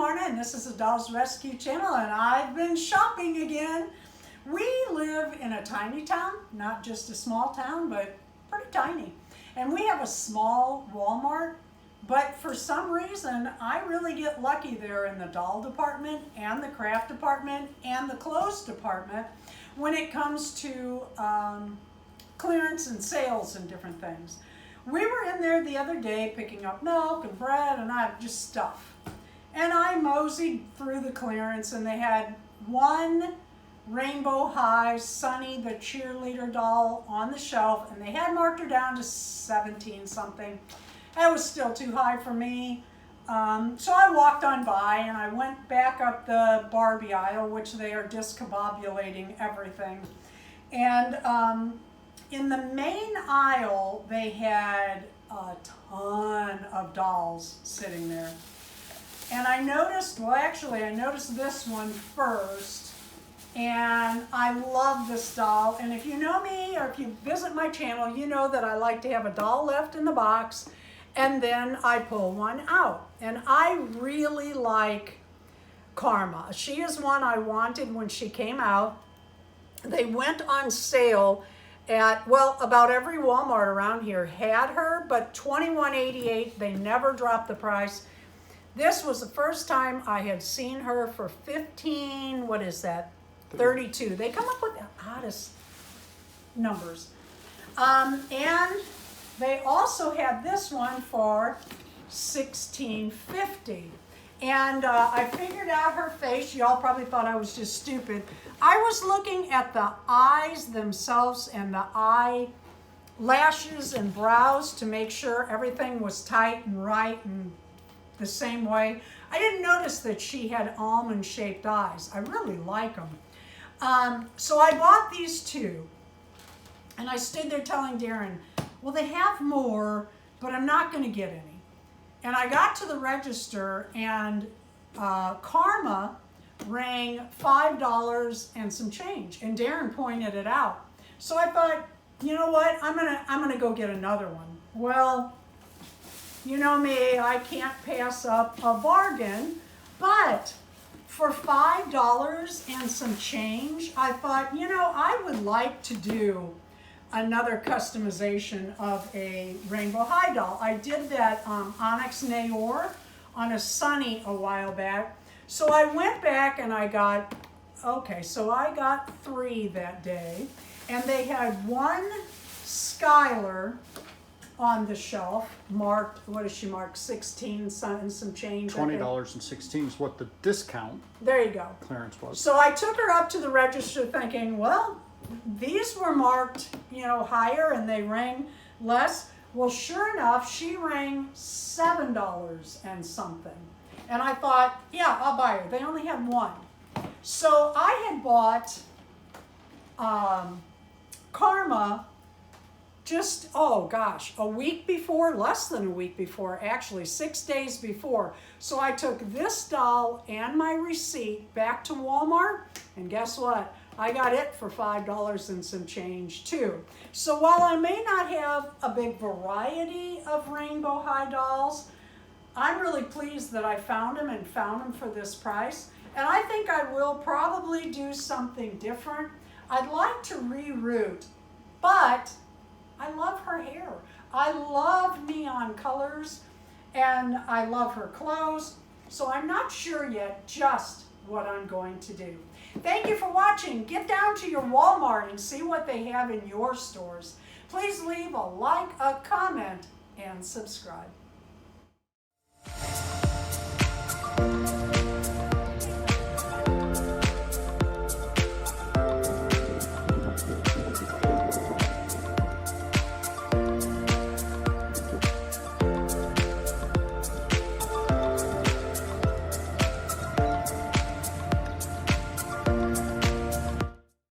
Marna, and this is the Dolls Rescue Channel, and I've been shopping again. We live in a tiny town, not just a small town, but pretty tiny. And we have a small Walmart, but for some reason, I really get lucky there in the doll department and the craft department and the clothes department when it comes to clearance and sales and different things. We were in there the other day picking up milk and bread and just stuff. And I moseyed through the clearance and they had one Rainbow High Sunny the cheerleader doll on the shelf, and they had marked her down to 17 something. That was still too high for me. So I walked on by and I went back up the Barbie aisle, which they are discombobulating everything. And in the main aisle, they had a ton of dolls sitting there. And I noticed, well actually I noticed this one first, and I love this doll. And if you know me or if you visit my channel, you know that I like to have a doll left in the box and then I pull one out. And I really like Karma. She is one I wanted when she came out. They went on sale at, well, about every Walmart around here had her, but $21.88, they never dropped the price. This was the first time I had seen her for 15, what is that, 32. They come up with the oddest numbers. And they also had this one for $16.50. And I figured out her face. Y'all probably thought I was just stupid. I was looking at the eyes themselves and the eye lashes and brows to make sure everything was tight and right and the same way. I didn't notice that she had almond-shaped eyes. I really like them. So I bought these two. And I stood there telling Darren, well, they have more, but I'm not going to get any. And I got to the register and Karma rang $5 and some change, and Darren pointed it out. So I thought, you know what, I'm gonna go get another one. Well, you know me, I can't pass up a bargain, but for $5 and some change, I thought, you know, I would like to do another customization of a Rainbow High doll. I did that Onyx Nayor on a Sunny a while back. So I went back and I got, okay, so I got 3 that day. And they had one Skyler on the shelf, marked, what is she marked, 16 and some change. $20.16 is what the discount there you go. Clearance was. So I took her up to the register thinking, well, these were marked, you know, higher and they rang less. Well, sure enough, she rang $7 and something. And I thought, yeah, I'll buy her. They only had one. So I had bought Karma just, oh gosh, a week before, less than a week before, actually 6 days before. So I took this doll and my receipt back to Walmart, and guess what? I got it for $5 and some change too. So while I may not have a big variety of Rainbow High dolls, I'm really pleased that I found them and found them for this price. And I think I will probably do something different. I'd like to reroute, but I love her hair. I love neon colors and I love her clothes. So I'm not sure yet just what I'm going to do. Thank you for watching. Get down to your Walmart and see what they have in your stores. Please leave a like, a comment, and subscribe.